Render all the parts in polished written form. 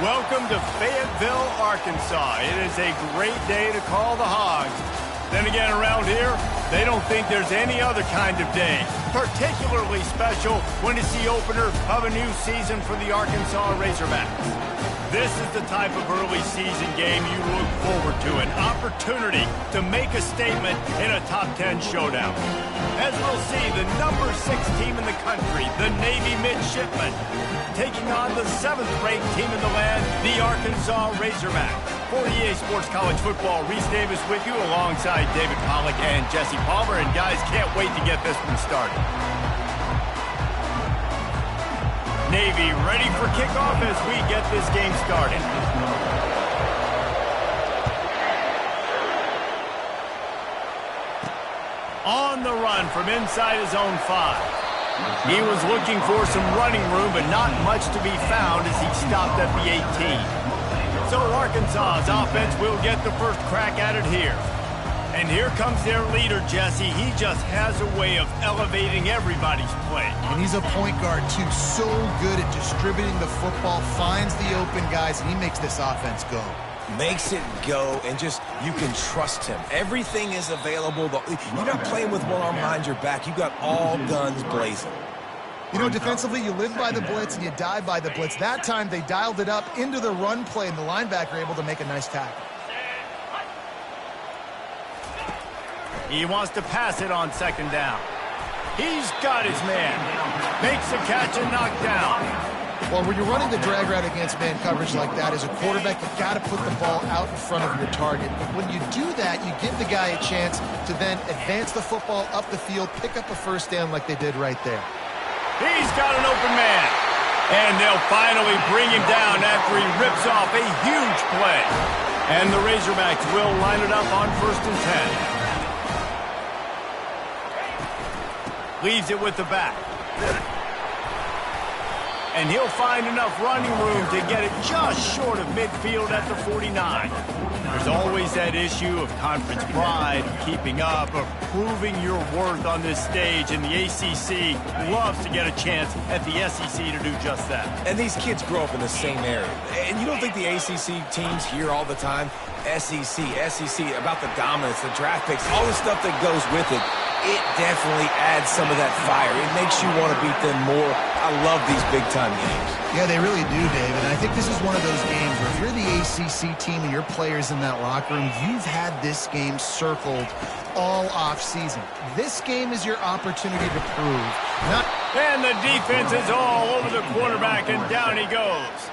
Welcome to Fayetteville, Arkansas. It is a great day to call the Hogs. Then again, around here, they don't think there's any other kind of day. Particularly special when it's the opener of a new season for the Arkansas Razorbacks. This is the type of early season game you look forward to, an opportunity to make a statement in a top 10 showdown. As we'll see, the number 6 team in the country, the Navy Midshipmen, taking on the 7th-ranked team in the land, the Arkansas Razorbacks. For EA Sports College Football, Reese Davis with you alongside David Pollack and Jesse Palmer. And guys, can't wait to get this one started. Navy ready for kickoff as we get this game started. On the run from inside his own 5. He was looking for some running room, but not much to be found as he stopped at the 18. So Arkansas's offense will get the first crack at it here. And here comes their leader, Jesse. He just has a way of elevating everybody's play. And he's a point guard, too. So good at distributing the football, finds the open guys, and he makes this offense go. Makes it go, and just, you can trust him. Everything is available. You're not playing with one arm behind your back. You got all guns blazing. You know, defensively, you live by the blitz and you die by the blitz. That time, they dialed it up into the run play, and the linebacker able to make a nice tackle. He wants to pass it on 2nd down. He's got his man. Makes the catch and knocked down. Well, when you're running the drag route against man coverage like that, as a quarterback, you've got to put the ball out in front of your target. But when you do that, you give the guy a chance to then advance the football up the field, pick up a first down like they did right there. He's got an open man. And they'll finally bring him down after he rips off a huge play. And the Razorbacks will line it up on 1st and 10. Leaves it with the back. And he'll find enough running room to get it just short of midfield at the 49. There's always that issue of conference pride, keeping up, of proving your worth on this stage, and the ACC loves to get a chance at the SEC to do just that. And these kids grow up in the same area. And you don't think the ACC teams hear all the time, SEC, about the dominance, the draft picks, all the stuff that goes with it. It definitely adds some of that fire. It makes you want to beat them more. I love these big-time games. Yeah, they really do, David. And I think this is one of those games where if you're the ACC team and your players in that locker room, you've had this game circled all off-season. This game is your opportunity to prove. And the defense is all over the quarterback, and down he goes.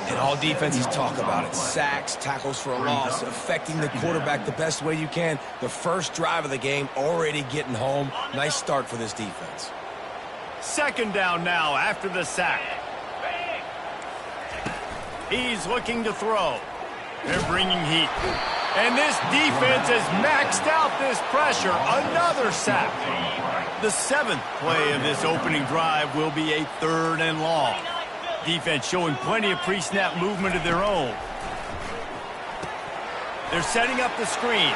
And all defenses talk about it. Sacks, tackles for a loss, affecting the quarterback the best way you can. The first drive of the game, already getting home. Nice start for this defense. 2nd down now after the sack. He's looking to throw. They're bringing heat. And this defense has maxed out this pressure. Another sack. The 7th play of this opening drive will be a 3rd and long. Defense showing plenty of pre-snap movement of their own. They're setting up the screen.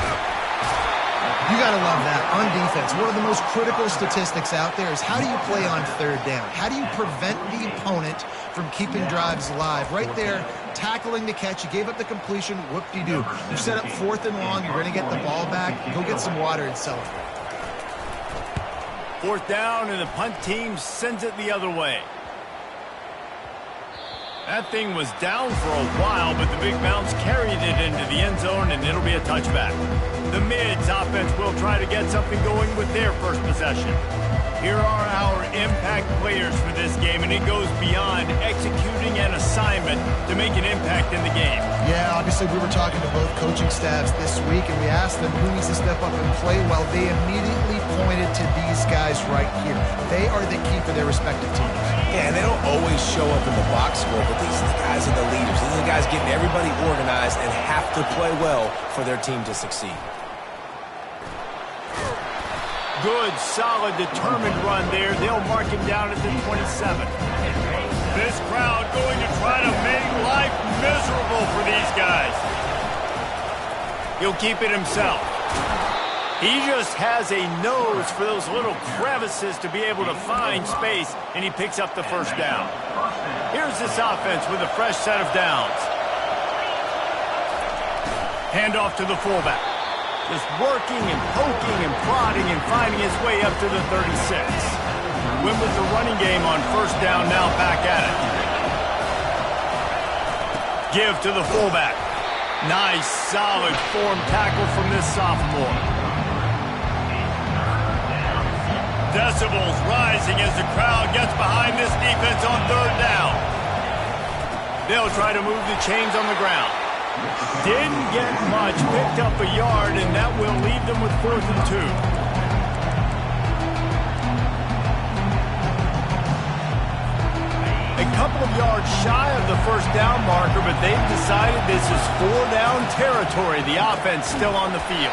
You got to love that on defense. One of the most critical statistics out there is how do you play on 3rd down? How do you prevent the opponent from keeping drives alive? Right there, tackling the catch. You gave up the completion. Whoop-de-doo. You set up 4th and long. You're going to get the ball back. Go get some water and celebrate. 4th down, and the punt team sends it the other way. That thing was down for a while, but the big bounce carried it into the end zone, and it'll be a touchback. The Mids offense will try to get something going with their first possession. Here are our impact players for this game, and it goes beyond executing an assignment to make an impact in the game. Yeah, obviously we were talking to both coaching staffs this week, and we asked them who needs to step up and play well. They immediately pointed to these guys right here. They are the key for their respective teams. Yeah, and they don't always show up in the box score, but these are the guys are the leaders. These are the guys getting everybody organized and have to play well for their team to succeed. Good, solid, determined run there. They'll mark him down at the 27. This crowd going to try to make life miserable for these guys. He'll keep it himself. He just has a nose for those little crevices to be able to find space, and he picks up the first down. Here's this offense with a fresh set of downs. Handoff to the fullback. Just working and poking and prodding and finding his way up to the 36. Went with the running game on first down, now back at it. Give to the fullback. Nice, solid form tackle from this sophomore. Decibels rising as the crowd gets behind this defense on third down. They'll try to move the chains on the ground. Didn't get much, picked up a yard, and that will leave them with 4th and 2. A couple of yards shy of the first down marker, but they've decided this is 4-down territory. The offense still on the field.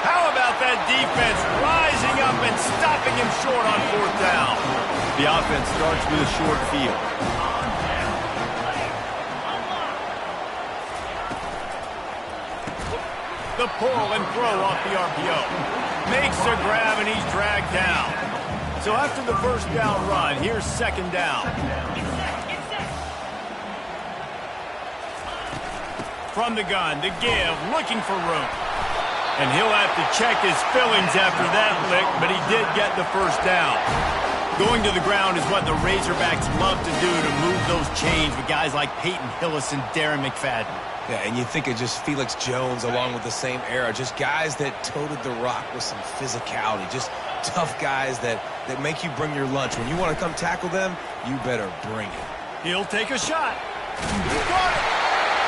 How about that defense rising up and stopping him short on 4th down? The offense starts with a short field. The pull and throw off the RPO. Makes a grab and he's dragged down. So after the first down run, here's 2nd down. From the gun, the give, looking for room. And he'll have to check his fillings after that lick, but he did get the first down. Going to the ground is what the Razorbacks love to do to move those chains with guys like Peyton Hillis and Darren McFadden. Yeah, and you think of just Felix Jones along with the same era, just guys that toted the rock with some physicality, just tough guys that make you bring your lunch. When you want to come tackle them, you better bring it. He'll take a shot. Got it.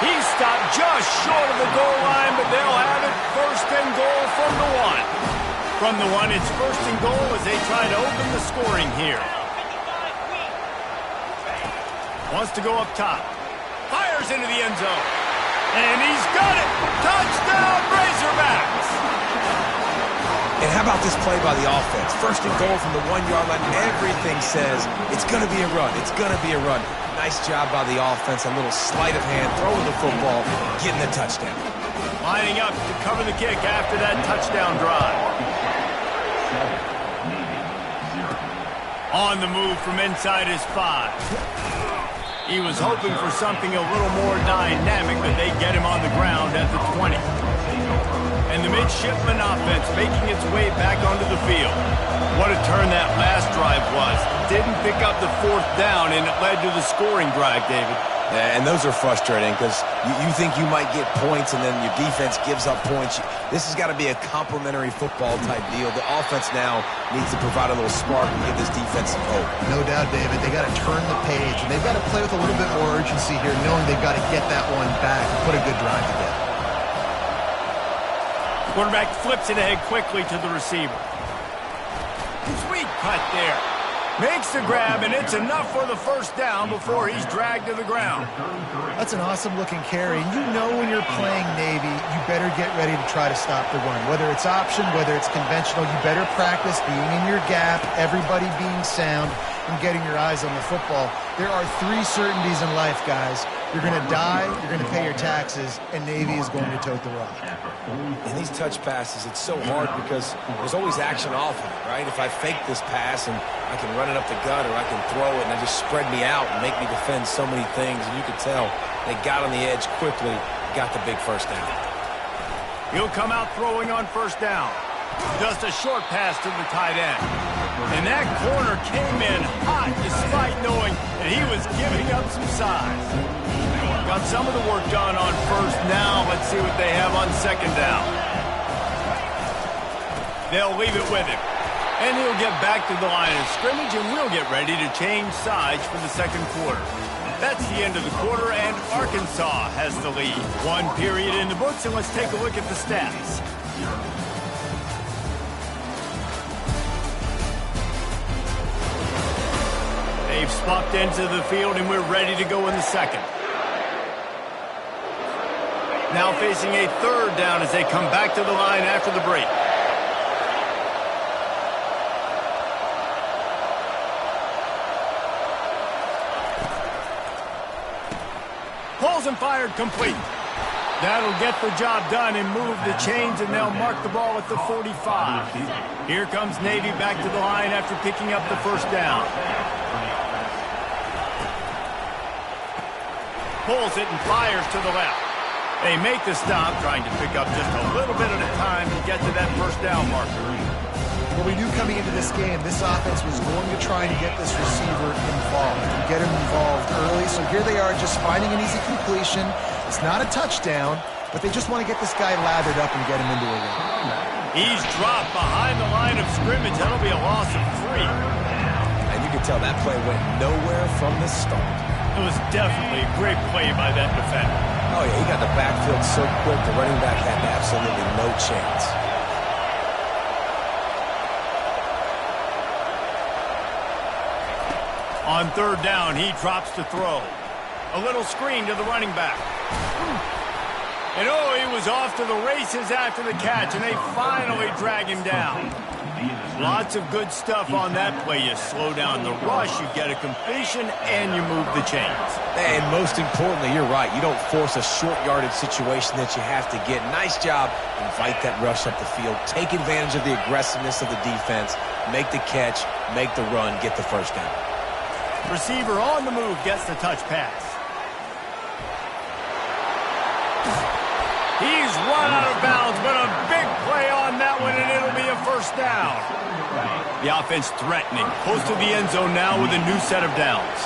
He stopped just short of the goal line, but they'll have it 1st and goal from the 1. From the 1, it's 1st and goal as they try to open the scoring here. Wants to go up top. Fires into the end zone. And he's got it! Touchdown, Razorbacks! And how about this play by the offense? 1st and goal from the 1-yard line. Everything says it's going to be a run. It's going to be a run. Nice job by the offense. A little sleight of hand, throwing the football, getting the touchdown. Lining up to cover the kick after that touchdown drive. On the move from inside his 5. He was hoping for something a little more dynamic, but they get him on the ground at the 20. And the midshipman offense making its way back onto the field. What a turn that last drive was. Didn't pick up the 4th down, and it led to the scoring drive, David. Yeah, and those are frustrating because you think you might get points and then your defense gives up points. This has got to be a complementary football type deal. The offense now needs to provide a little spark and give this defense some hope. No doubt, David. They got to turn the page, and they've got to play with a little bit more urgency here, knowing they've got to get that one back and put a good drive together. Quarterback flips it ahead quickly to the receiver. Sweet cut there. Makes the grab, and it's enough for the first down before he's dragged to the ground. That's an awesome-looking carry. And you know when you're playing Navy, you better get ready to try to stop the run. Whether it's option, whether it's conventional, you better practice being in your gap, everybody being sound, and getting your eyes on the football. There are 3 certainties in life, guys. You're going to die, you're going to pay your taxes, and Navy is going to tote the rock. In these touch passes, it's so hard because there's always action off of it, right? If I fake this pass and I can run it up the gut or I can throw it and it just spread me out and make me defend so many things, and you can tell they got on the edge quickly, got the big first down. He'll come out throwing on first down. Just a short pass to the tight end. And that corner came in hot despite knowing that he was giving up some size. Got some of the work done on first. Now let's see what they have on 2nd down. They'll leave it with him. And he'll get back to the line of scrimmage, and we'll get ready to change sides for the 2nd quarter. That's the end of the quarter, and Arkansas has the lead. 1 period in the books, and let's take a look at the stats. They've swapped into the field, and we're ready to go in the 2nd. Now facing a 3rd down as they come back to the line after the break. Pulls and fired complete. That'll get the job done and move the chains, and they'll mark the ball at the 45. Here comes Navy back to the line after picking up the first down. Pulls it and fires to the left. They make the stop, trying to pick up just a little bit at a time to get to that first down marker. Well, we knew coming into this game, this offense was going to try and get this receiver involved and get him involved early. So here they are just finding an easy completion. It's not a touchdown, but they just want to get this guy lathered up and get him into a run. He's dropped behind the line of scrimmage. That'll be a loss of 3. And you can tell that play went nowhere from the start. It was definitely a great play by that defender. Oh, yeah, he got the backfield so quick, the running back had absolutely no chance. On third down, he drops to throw. A little screen to the running back. And oh, he was off to the races after the catch, and they finally drag him down. Lots of good stuff on that play. You slow down the rush, you get a completion, and you move the chains. And most importantly, you're right. You don't force a short yardage situation that you have to get. Nice job. Invite that rush up the field. Take advantage of the aggressiveness of the defense. Make the catch, make the run, get the first down. Receiver on the move gets the touch pass. He's run out of bounds, but a big play on that one, and it'll be a first down. The offense threatening, close to the end zone now with a new set of downs.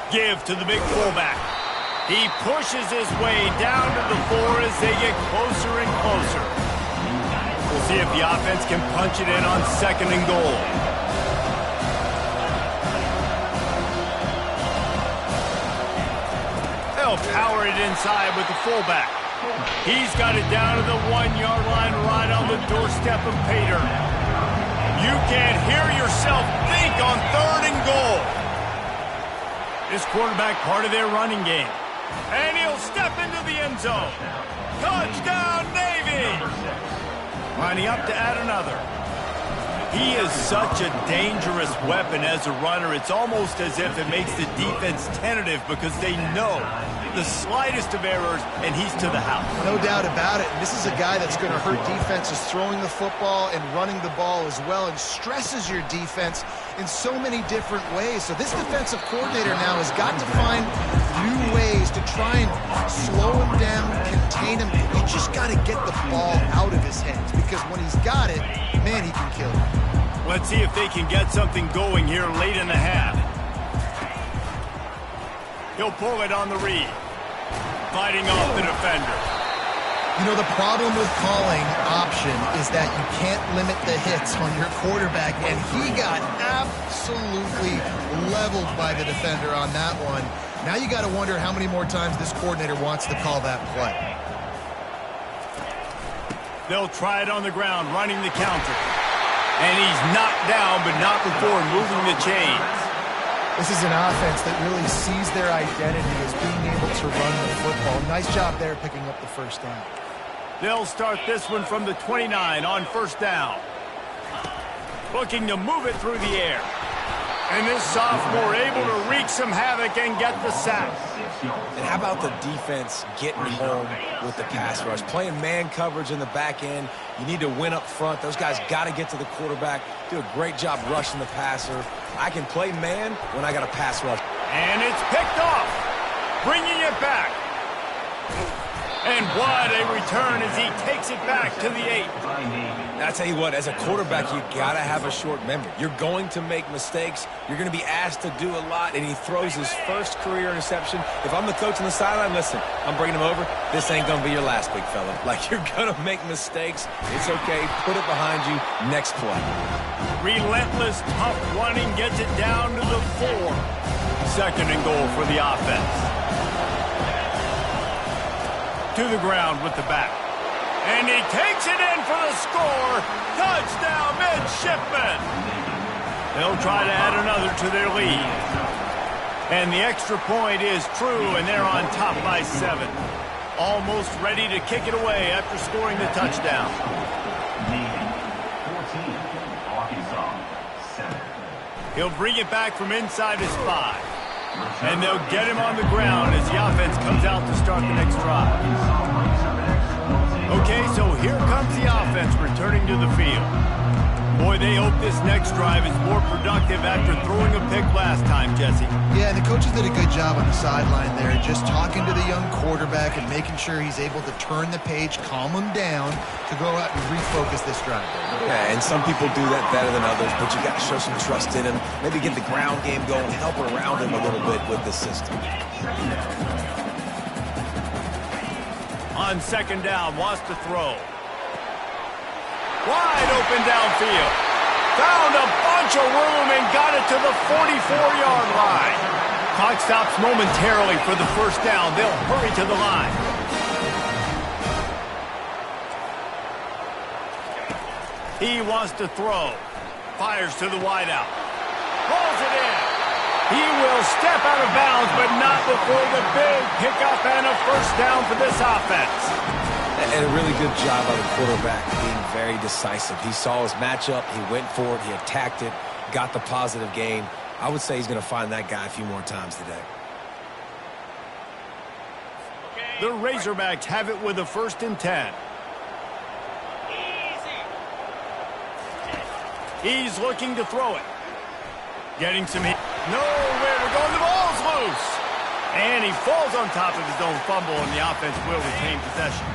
Give to the big fullback. He pushes his way down to the 4 as they get closer and closer. We'll see if the offense can punch it in on 2nd and goal. They'll power it inside with the fullback. He's got it down to the 1-yard line right on the doorstep of Pater. You can't hear yourself think on 3rd and goal. This quarterback part of their running game. And he'll step into the end zone. Touchdown, Navy! Lining up to add another. He is such a dangerous weapon as a runner. It's almost as if it makes the defense tentative because they know the slightest of errors, and he's to the house. No doubt about it. And this is a guy that's going to hurt defenses throwing the football and running the ball as well, and stresses your defense in so many different ways. So this defensive coordinator now has got to find new ways to try and slow him down, contain him. You just got to get the ball out of his hands, because when he's got it, man, he can kill it. Let's see if they can get something going here late in the half. He'll pull it on the read. Fighting off the defender. You know, the problem with calling option is that you can't limit the hits on your quarterback, and he got absolutely leveled by the defender on that one. Now you got to wonder how many more times this coordinator wants to call that play. They'll try it on the ground, running the counter. And he's knocked down, but not before moving the chains. This is an offense that really sees their identity as being able to run the football. Nice job there picking up the first down. They'll start this one from the 29 on first down. Looking to move it through the air. And this sophomore able to wreak some havoc and get the sack. And how about the defense getting home with the pass rush? Playing man coverage in the back end. You need to win up front. Those guys got to get to the quarterback. Do a great job rushing the passer. I can play man when I got a pass rush. And it's picked off. Bringing it back. And what a return as he takes it back to the 8. I tell you what, as a quarterback, you got to have a short memory. You're going to make mistakes. You're going to be asked to do a lot, and he throws his first career interception. If I'm the coach on the sideline, listen, I'm bringing him over. This ain't going to be your last, big fella. Like, you're going to make mistakes. It's okay. Put it behind you. Next play. Relentless, tough running gets it down to the 4. 2nd and goal for the offense. To the ground with the back. And he takes it in for the score. Touchdown, Midshipman. They'll try to add another to their lead. And the extra point is true, and they're on top by 7. Almost ready to kick it away after scoring the touchdown. 14, Arkansas, 7. He'll bring it back from inside his 5. And they'll get him on the ground as the offense comes out to start the next drive. Okay, so here comes the offense returning to the field. Boy, they hope this next drive is more productive after throwing a pick last time, Jesse. Yeah, and the coaches did a good job on the sideline there, just talking to the young quarterback and making sure he's able to turn the page, calm him down to go out and refocus this drive. Yeah, and some people do that better than others, but you got to show some trust in him. Maybe get the ground game going, help around him a little bit with the system. On second down, wants to throw. Wide open downfield. Found a bunch of room and got it to the 44-yard line. Clock stops momentarily for the first down. They'll hurry to the line. He wants to throw. Fires to the wideout. Pulls it in. He will step out of bounds, but not before the big pickup and a first down for this offense. And a really good job by the quarterback being very decisive. He saw his matchup, he went for it, he attacked it, got the positive gain. I would say he's going to find that guy a few more times today. The Razorbacks have it with a 1st and 10. He's looking to throw it. Getting some heat. Nowhere to go. The ball's loose. And he falls on top of his own fumble, and the offense will retain possession.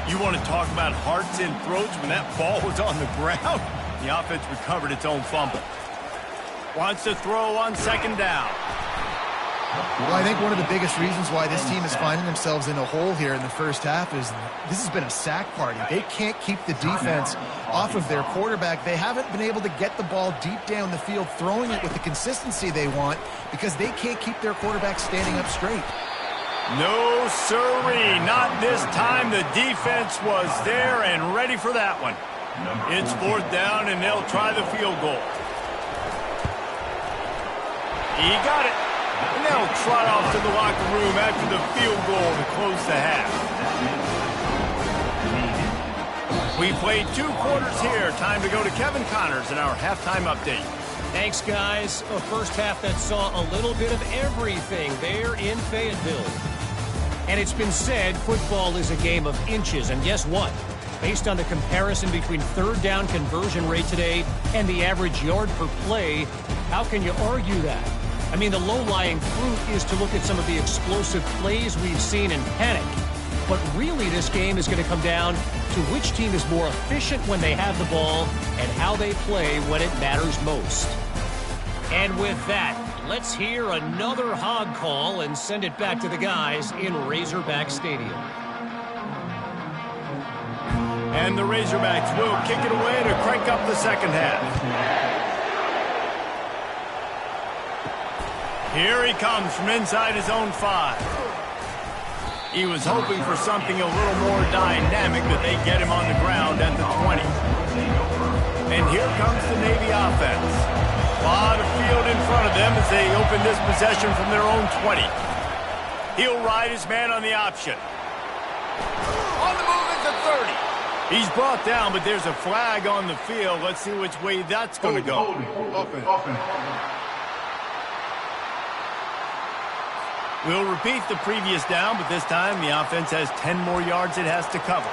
You want to talk about hearts and throats when that ball was on the ground? The offense recovered its own fumble. Wants to throw on second down. Well, I think one of the biggest reasons why this team is finding themselves in a hole here in the first half is this has been a sack party. They can't keep the defense off of their quarterback. They haven't been able to get the ball deep down the field, throwing it with the consistency they want because they can't keep their quarterback standing up straight. No, sirree. Not this time. The defense was there and ready for that one. It's 4th down, and they'll try the field goal. He got it. And they'll trot off to the locker room after the field goal to close the half. We played 2 quarters here. Time to go to Kevin Connors in our halftime update. Thanks, guys. A first half that saw a little bit of everything there in Fayetteville. And it's been said football is a game of inches. And guess what? Based on the comparison between 3rd down conversion rate today and the average yard per play, how can you argue that? I mean, the low-lying fruit is to look at some of the explosive plays we've seen and panic. But really, this game is going to come down to which team is more efficient when they have the ball and how they play when it matters most. And with that, let's hear another hog call and send it back to the guys in Razorback Stadium. And the Razorbacks will kick it away to crank up the second half. Here he comes from inside his own 5. He was hoping for something a little more dynamic, but they get him on the ground at the 20. And here comes the Navy offense. A lot of field in front of them as they open this possession from their own 20. He'll ride his man on the option. On the move at the 30. He's brought down, but there's a flag on the field. Let's see which way that's going to go. We'll repeat the previous down, but this time the offense has 10 more yards it has to cover.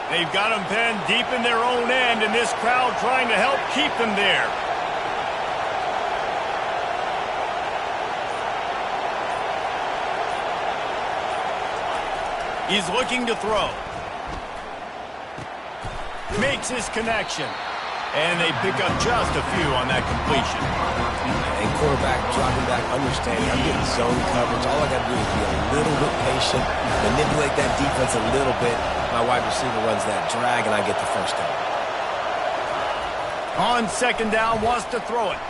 They've got them pinned deep in their own end, and this crowd trying to help keep them there. He's looking to throw. Makes his connection. And they pick up just a few on that completion. And quarterback dropping back, understanding I'm getting zone coverage. All I got to do is be a little bit patient, manipulate that defense a little bit. My wide receiver runs that drag, and I get the first down. On second down, wants to throw it.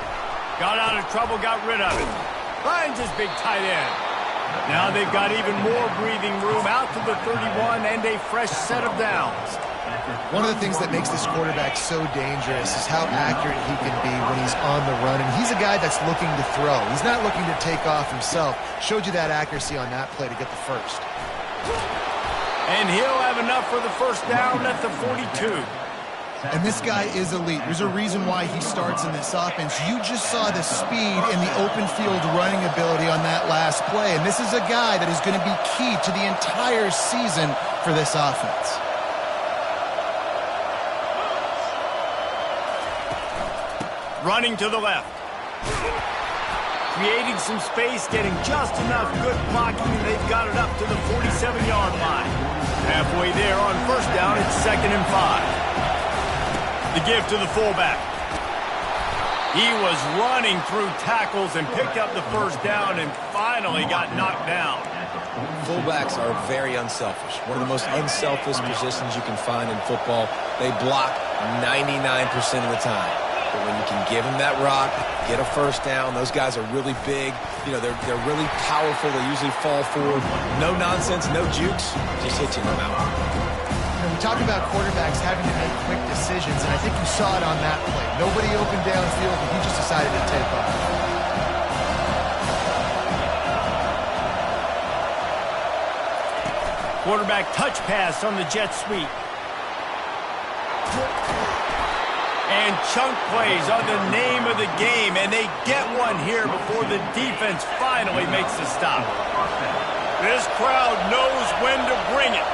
Got out of trouble, got rid of it. Finds his big tight end. Now they've got even more breathing room out to the 31 and a fresh set of downs. One of the things that makes this quarterback so dangerous is how accurate he can be when he's on the run. And he's a guy that's looking to throw. He's not looking to take off himself. Showed you that accuracy on that play to get the first. And he'll have enough for the first down at the 42. And this guy is elite. There's a reason why he starts in this offense. You just saw the speed and the open field running ability on that last play. And this is a guy that is going to be key to the entire season for this offense. Running to the left. Creating some space, getting just enough good blocking, and they've got it up to the 47-yard line. Halfway there on first down, it's 2nd and 5. The give to the fullback. He was running through tackles and picked up the first down and finally got knocked down. Fullbacks are very unselfish. One of the most unselfish positions you can find in football. They block 99% of the time. But when you can give them that rock, get a first down, those guys are really big. You know, they're really powerful. They usually fall forward. No nonsense, no jukes, just hit you in the mouth. You know, we talk about quarterbacks having to make quick decisions, and I think you saw it on that play. Nobody opened downfield, and he just decided to take off. Quarterback touch pass on the jet sweep. And chunk plays are the name of the game, and they get one here before the defense finally makes the stop. This crowd knows when to bring it.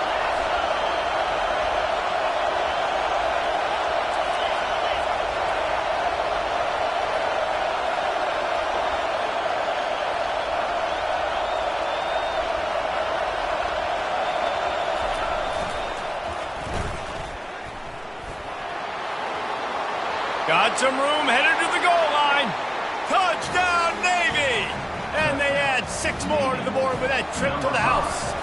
Got some room, headed to the goal line. Touchdown, Navy! And they add 6 more to the board with that trip to the house.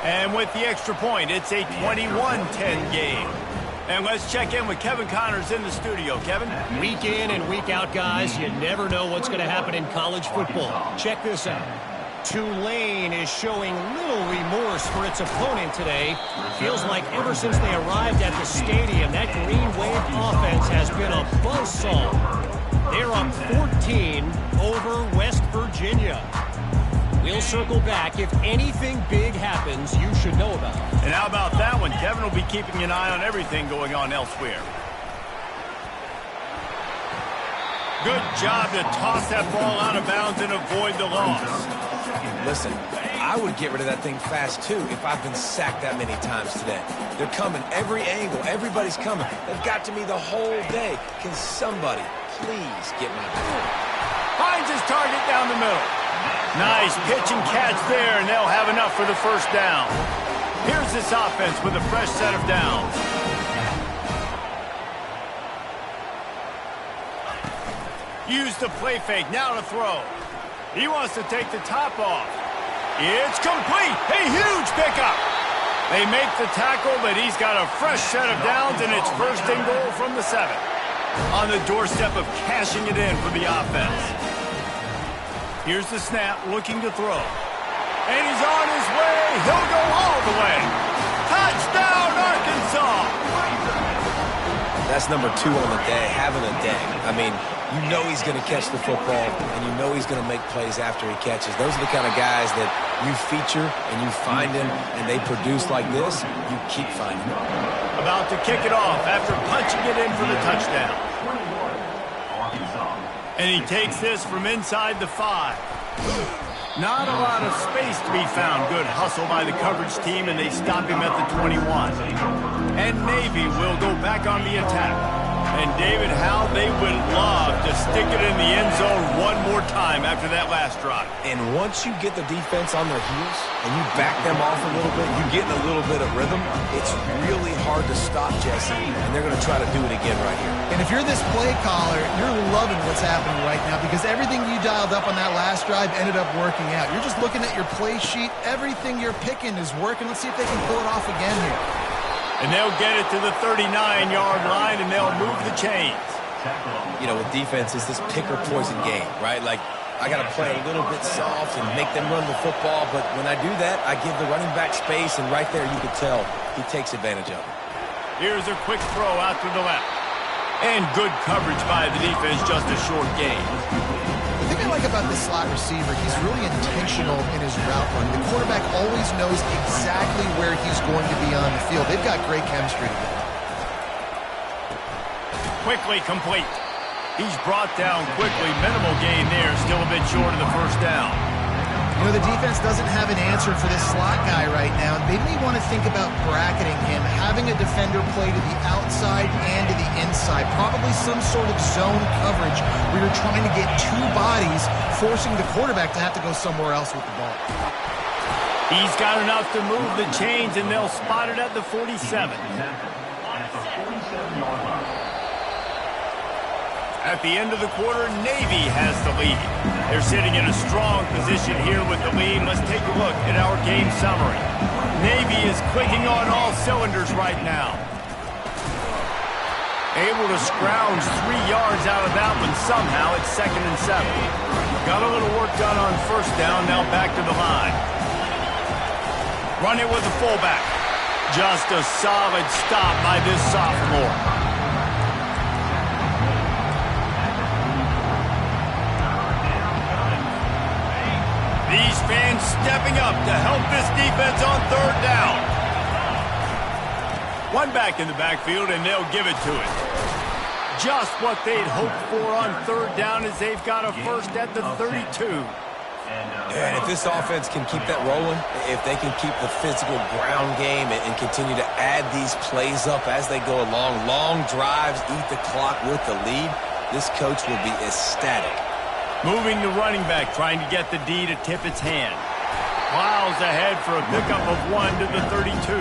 And with the extra point, it's a 21-10 game. And let's check in with Kevin Connors in the studio. Kevin? Week in and week out, guys, you never know what's going to happen in college football. Check this out. Tulane is showing little remorse for its opponent today. Feels like ever since they arrived at the stadium, that Green Wave offense has been a buzzsaw. They're up 14 over West Virginia. We'll circle back. If anything big happens, you should know about it. And how about that one? Kevin will be keeping an eye on everything going on elsewhere. Good job to toss that ball out of bounds and avoid the loss. Listen, I would get rid of that thing fast, too, if I've been sacked that many times today. They're coming every angle. Everybody's coming. They've got to me the whole day. Can somebody please get my ball? Finds his target down the middle. Nice pitch and catch there, and they'll have enough for the first down. Here's this offense with a fresh set of downs. Use the play fake, now to throw. He wants to take the top off. It's complete. A huge pickup. They make the tackle, but he's got a fresh set of downs, and it's 1st and goal from the 7. On the doorstep of cashing it in for the offense. Here's the snap, looking to throw. And he's on his way. He'll go all the way. Touchdown, Arkansas. That's number 2 on the day, having a day. I mean, you know he's going to catch the football, and you know he's going to make plays after he catches. Those are the kind of guys that you feature and you find him, and they produce like this, you keep finding them. About to kick it off after punching it in for the touchdown. And he takes this from inside the 5. Not a lot of space to be found. Good hustle by the coverage team, and they stop him at the 21. And Navy will go back on the attack. And David, how they would love to stick it in the end zone one more time after that last drive. And once you get the defense on their heels and you back them off a little bit, you get in a little bit of rhythm, it's really hard to stop, Jesse, and they're going to try to do it again right here. And if you're this play caller, you're loving what's happening right now because everything you dialed up on that last drive ended up working out. You're just looking at your play sheet. Everything you're picking is working. Let's see if they can pull it off again here. And they'll get it to the 39-yard line, and they'll move the chains. You know, with defense, it's this pick-or-poison game, right? Like, I got to play a little bit soft and make them run the football, but when I do that, I give the running back space, and right there you can tell he takes advantage of it. Here's a quick throw out to the left. And good coverage by the defense, just a short gain. The thing I like about this slot receiver, he's really intentional in his route run. The quarterback always knows exactly where he's going to be on the field. They've got great chemistry together. quickly complete. He's brought down quickly. Minimal gain there. Still a bit short of the first down. You know, the defense doesn't have an answer for this slot guy right now. They may want to think about bracketing him, having a defender play to the outside and to the inside. Probably some sort of zone coverage where you're trying to get two bodies, forcing the quarterback to have to go somewhere else with the ball. He's got enough to move the chains, and they'll spot it at the 47. At the end of the quarter, Navy has the lead. They're sitting in a strong position here with the lead. Let's take a look at our game summary. Navy is clicking on all cylinders right now. Able to scrounge 3 yards out of that one somehow. It's 2nd and 7. Got a little work done on first down. Now back to the line. Run it with the fullback. Just a solid stop by this sophomore. These fans stepping up to help this defense on 3rd down. One back in the backfield, and they'll give it to it. Just what they'd hoped for on 3rd down as they've got a first at the 32. And if this offense can keep that rolling, if they can keep the physical ground game and continue to add these plays up as they go along, long drives, eat the clock with the lead, this coach will be ecstatic. Moving the running back, trying to get the D to tip its hand. Plows ahead for a pickup of 1 to the 32.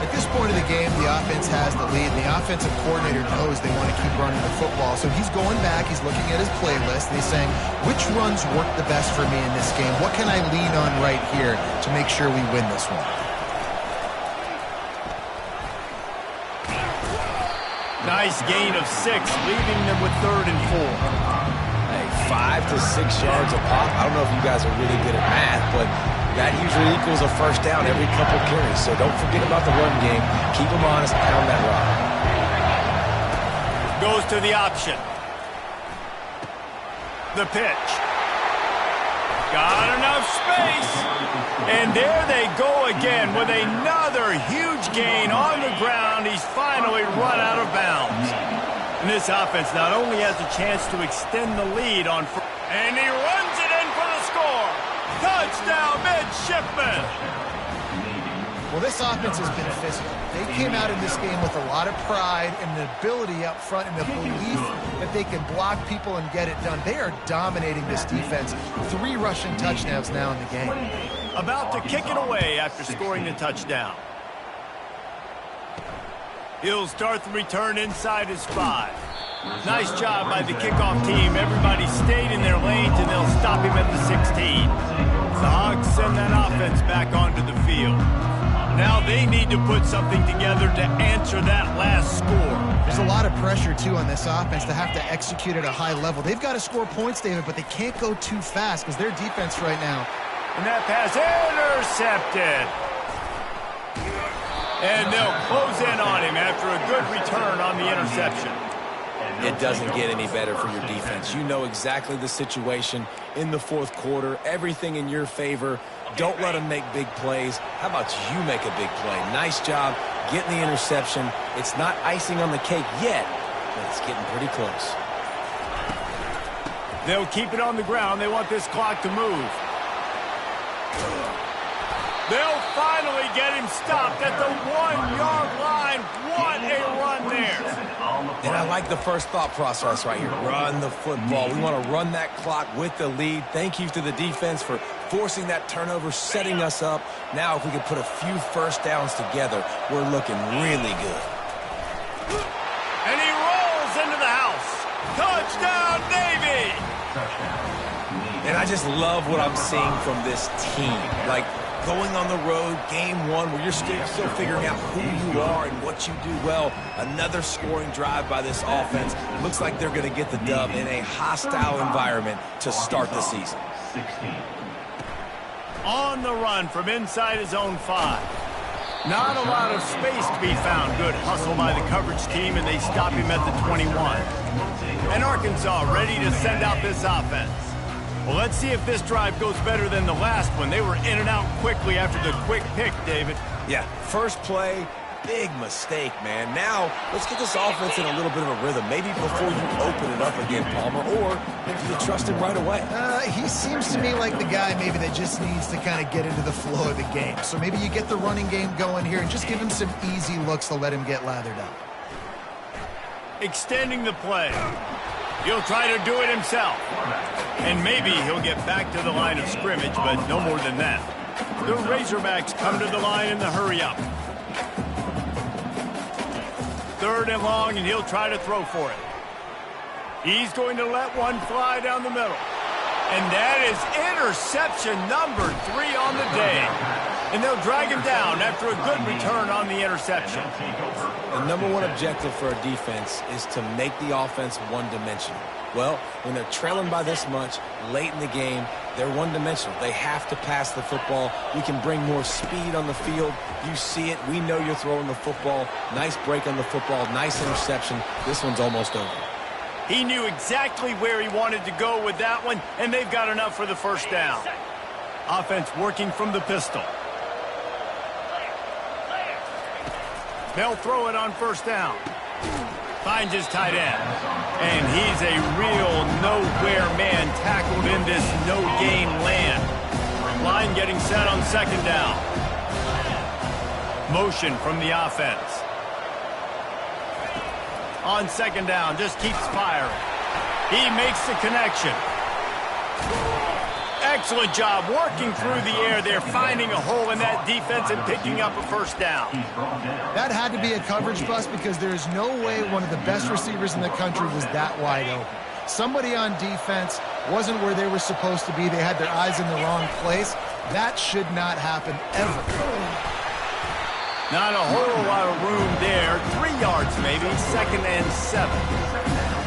At this point of the game, the offense has the lead, and the offensive coordinator knows they want to keep running the football. So he's going back, he's looking at his playlist, and he's saying, which runs work the best for me in this game? What can I lean on right here to make sure we win this one? Nice gain of 6, leaving them with 3rd and 4. 5 to 6 yards a pop. I don't know if you guys are really good at math, but that usually equals a first down every couple carries. So don't forget about the run game. Keep them honest, pound that rock. Goes to the option. The pitch. Got enough space. And there they go again with another huge gain on the ground. He's finally run out of bounds. And this offense not only has a chance to extend the lead on... And he runs it in for the score. Touchdown, midshipman. Well, this offense has been physical. They came out in this game with a lot of pride and the ability up front and the belief that they can block people and get it done. They are dominating this defense. 3 rushing touchdowns now in the game. About to kick it away after scoring the touchdown. He'll start the return inside his 5. Nice job by the kickoff team. Everybody stayed in their lanes, and they'll stop him at the 16. The Hogs send that offense back onto the field. Now they need to put something together to answer that last score. There's a lot of pressure, too, on this offense to have to execute at a high level. They've got to score points, David, but they can't go too fast because their defense right now. And that pass intercepted. And they'll close in on him after a good return on the interception. It doesn't get any better for your defense. You know exactly the situation in the 4th quarter. Everything in your favor. Don't let them make big plays. How about you make a big play? Nice job getting the interception. It's not icing on the cake yet, but it's getting pretty close. They'll keep it on the ground. They want this clock to move. They'll finally get him stopped at the 1-yard line. What a run there. And I like the first thought process right here. Run the football. We want to run that clock with the lead. Thank you to the defense for forcing that turnover, setting us up. Now if we could put a few first downs together, we're looking really good. And he rolls into the house. Touchdown, Navy! And I just love what I'm seeing from this team. Like, going on the road, game 1, where you're still figuring out who you are and what you do well. Another scoring drive by this offense. Looks like they're going to get the dub in a hostile environment to start the season. On the run from inside his own 5. Not a lot of space to be found. Good hustle by the coverage team, and they stop him at the 21. And Arkansas ready to send out this offense. Well, let's see if this drive goes better than the last one. They were in and out quickly after the quick pick, David. Yeah, first play, Big mistake, man. Now, let's get this offense in a little bit of a rhythm. Maybe before you open it up again, Palmer, or if you trust him right away. He seems to me like the guy maybe that just needs to kind of get into the flow of the game. So maybe you get the running game going here and just give him some easy looks to let him get lathered up. Extending the play. He'll try to do it himself. And maybe he'll get back to the line of scrimmage, but no more than that. The Razorbacks come to the line in the hurry-up. 3rd and long, and he'll try to throw for it. He's going to let one fly down the middle. And that is interception number 3 on the day. And they'll drag him down after a good return on the interception. The number one objective for a defense is to make the offense one-dimensional. Well, when they're trailing by this much late in the game, they're one-dimensional. They have to pass the football. We can bring more speed on the field. You see it. We know you're throwing the football. Nice break on the football. Nice interception. This one's almost over. He knew exactly where he wanted to go with that one, and they've got enough for the first down. Offense working from the pistol. They'll throw it on first down. Finds his tight end. And he's a real nowhere man tackled in this no-gain land. Line getting set on 2nd down. Motion from the offense. On 2nd down, just keeps firing. He makes the connection. Excellent job working through the air there, finding a hole in that defense and picking up a first down. That had to be a coverage bust because there is no way one of the best receivers in the country was that wide open. Somebody on defense wasn't where they were supposed to be. They had their eyes in the wrong place. That should not happen ever. Not a whole lot of room there. 3 yards maybe, 2nd and 7.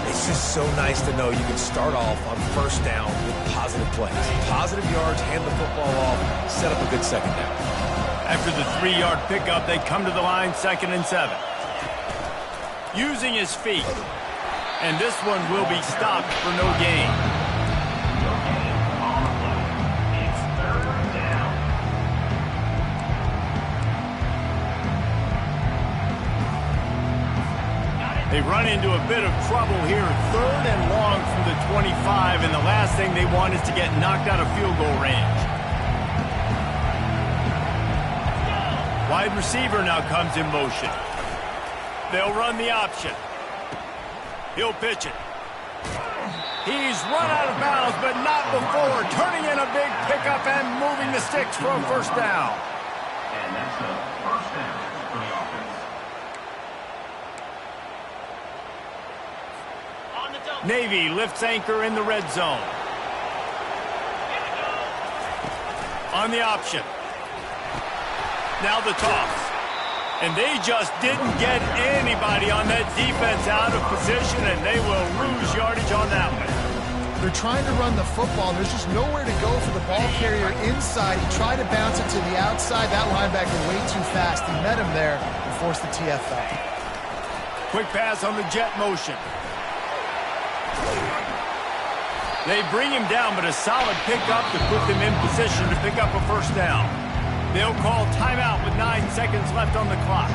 It's just so nice to know you can start off on first down with positive plays. Positive yards, hand the football off, set up a good 2nd down. After the 3-yard pickup, they come to the line 2nd and 7. Using his feet. And this one will be stopped for no gain. They run into a bit of trouble here. 3rd and long from the 25, and the last thing they want is to get knocked out of field goal range. Wide receiver now comes in motion. They'll run the option. He'll pitch it. He's run out of bounds, but not before. Turning in a big pickup and moving the sticks for a first down. And that's a first down for the offense. Navy lifts anchor in the red zone. On the option. Now the toss. And they just didn't get anybody on that defense out of position, and they will lose yardage on that one. They're trying to run the football. There's just nowhere to go for the ball carrier inside. He tried to bounce it to the outside. That linebacker way too fast. He met him there and forced the TFL. Quick pass on the jet motion. They bring him down, but a solid pickup to put them in position to pick up a first down. They'll call timeout with 9 seconds left on the clock.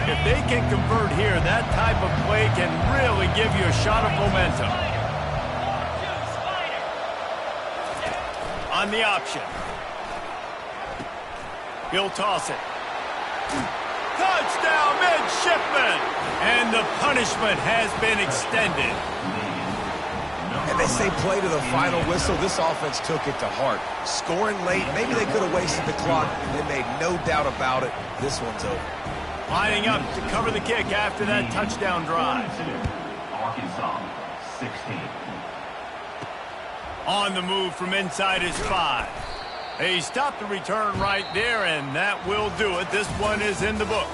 If they can convert here, that type of play can really give you a shot of momentum. On the option. He'll toss it. Touchdown, midshipman! And the punishment has been extended. And they say play to the final whistle. This offense took it to heart. Scoring late, maybe they could have wasted the clock. They made no doubt about it. This one's over. Lining up to cover the kick after that touchdown drive. Arkansas, 16. On the move from inside his 5. He stopped the return right there, and that will do it. This one is in the book.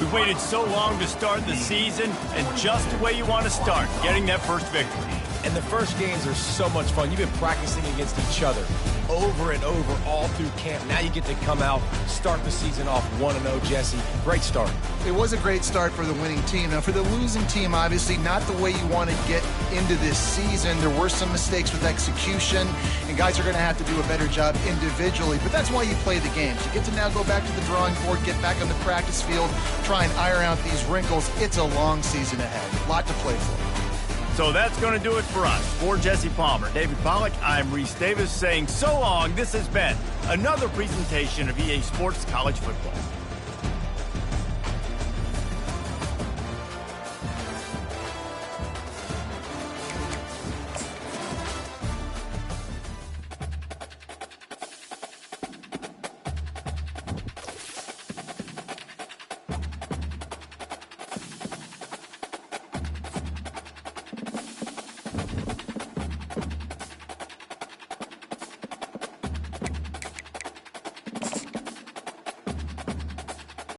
We've waited so long to start the season, and just the way you want to start, getting that first victory. And the first games are so much fun. You've been practicing against each other over and over all through camp. Now you get to come out, start the season off 1-0, Jesse. Great start. It was a great start for the winning team. Now, for the losing team, obviously not the way you want to get into this season. There were some mistakes with execution, and guys are going to have to do a better job individually. But that's why you play the games. You get to now go back to the drawing board, get back on the practice field, try and iron out these wrinkles. It's a long season ahead. A lot to play for. So that's going to do it for us. For Jesse Palmer, David Pollack, I'm Reese Davis saying so long. This has been another presentation of EA Sports College Football.